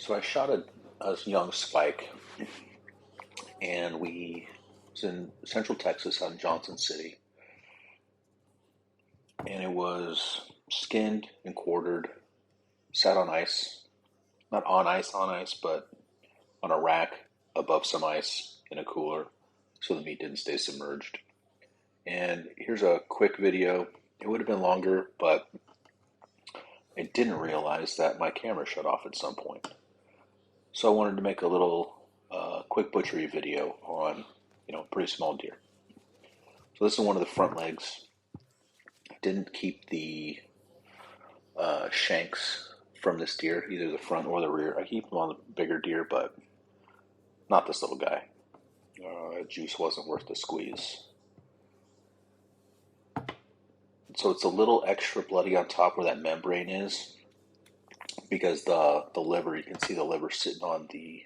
So I shot a young spike, and we was in Central Texas out in Johnson City, and it was skinned and quartered, sat on ice, not on ice, but on a rack above some ice in a cooler, so the meat didn't stay submerged. And here's a quick video. It would have been longer, but I didn't realize that my camera shut off at some point. So I wanted to make a little quick butchery video on, pretty small deer. So this is one of the front legs. I didn't keep the shanks from this deer, either the front or the rear. I keep them on the bigger deer, but not this little guy. Juice wasn't worth the squeeze. So it's a little extra bloody on top where that membrane is, because the liver, you can see the liver sitting on the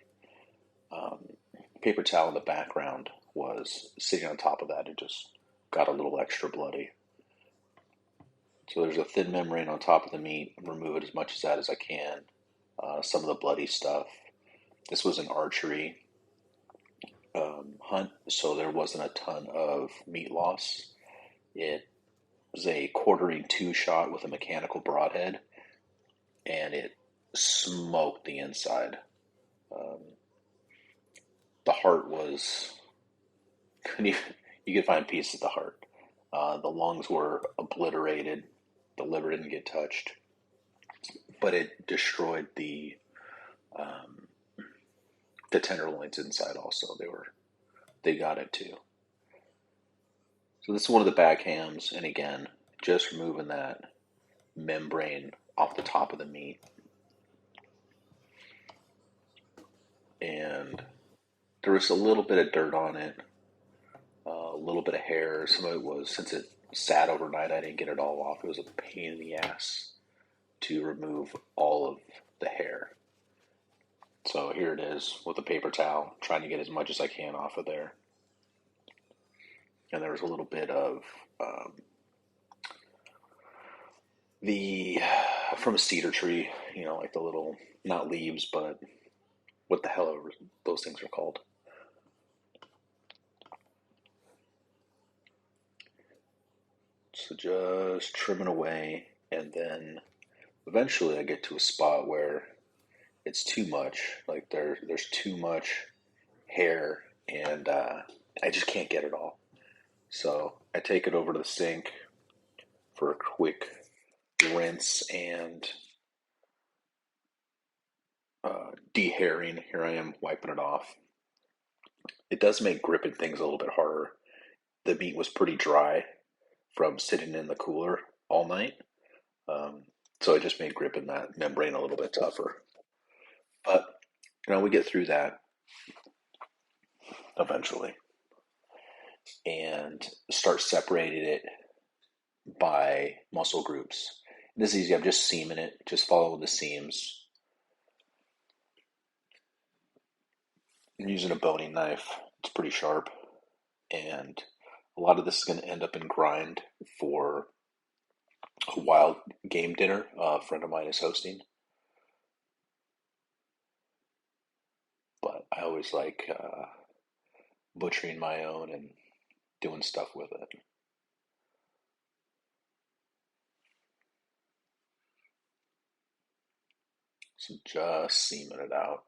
paper towel in the background was sitting on top of that. It just got a little extra bloody. So there's a thin membrane on top of the meat. Remove it as much of that as I can. Some of the bloody stuff. This was an archery hunt, so there wasn't a ton of meat loss. It was a quartering 2 shot with a mechanical broadhead, and it smoked the inside. The heart was, you could find pieces of the heart. The lungs were obliterated. The liver didn't get touched, but it destroyed the tenderloins inside. Also, they got it too. So this is one of the back hams, and again, just removing that membrane off the top of the meat, and there was a little bit of dirt on it, a little bit of hair. Some of it was, since it sat overnight, I didn't get it all off. It was a pain in the ass to remove all of the hair. So here it is with a paper towel, trying to get as much as I can off of there. And there was a little bit of from a cedar tree, like the little, not leaves, but what the hell ever those things are called. So just trimming away, and then eventually I get to a spot where it's too much. Like there's too much hair, and I just can't get it all. So I take it over to the sink for a quick rinse and dehairing. Here I am wiping it off. It does make gripping things a little bit harder. The meat was pretty dry from sitting in the cooler all night. So it just made gripping that membrane a little bit tougher. But, we get through that eventually and start separating it by muscle groups. And this is easy. I'm just seaming it, just following the seams. I'm using a boning knife. It's pretty sharp. And a lot of this is going to end up in grind for a wild game dinner a friend of mine is hosting. But I always like butchering my own and doing stuff with it. So just seaming it out.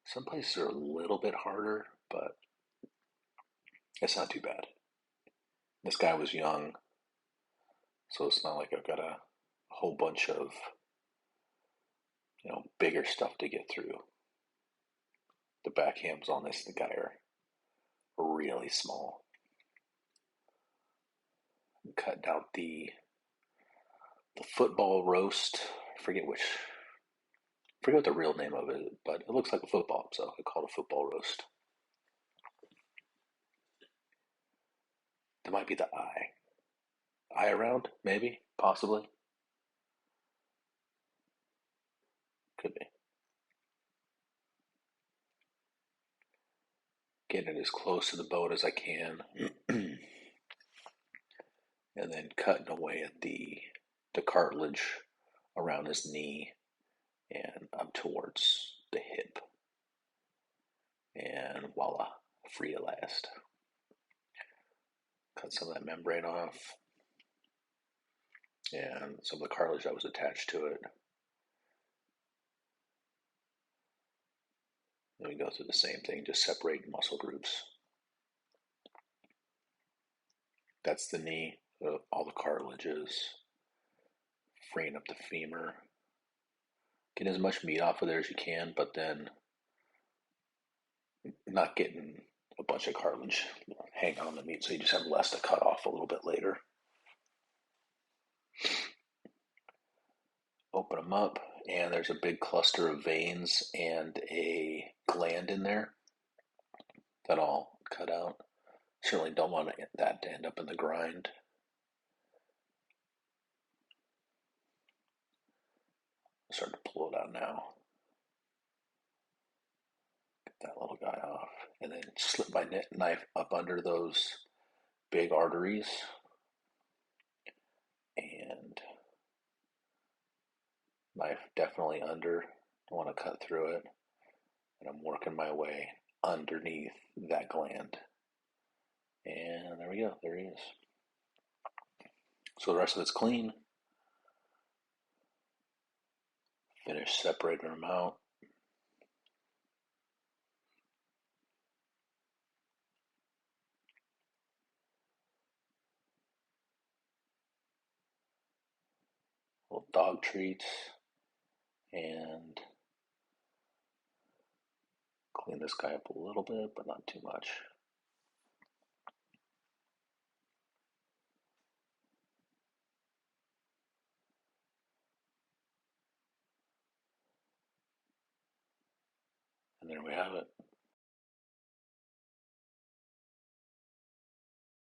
Some places are a little bit harder, but it's not too bad. This guy was young, so it's not like I've got a whole bunch of, bigger stuff to get through. The back hams on this guy are really small. I'm cutting out the football roast. I forget what the real name of it, but it looks like a football, so I call it a football roast. There might be the eye. Eye around, maybe, possibly. Could be. Getting it as close to the bone as I can. And then cutting away at the the cartilage around his knee and up towards the hip. And voila, free at last. Cut some of that membrane off and some of the cartilage that was attached to it. Then we go through the same thing, just separate muscle groups. That's the knee, all the cartilages, freeing up the femur. Get as much meat off of there as you can, but then not getting a bunch of cartilage hanging on the meat, so you just have less to cut off a little bit later. Open them up, and there's a big cluster of veins and a gland in there that I'll cut out. Certainly don't want that to end up in the grind. I'm starting to pull it out now. Get that little guy off, and then slip my knife up under those big arteries, and knife definitely under. I want to cut through it, and I'm working my way underneath that gland. And there we go, there he is. So the rest of it's clean. Finish separating them out. Little dog treats, and clean this guy up a little bit, but not too much. And there we have it.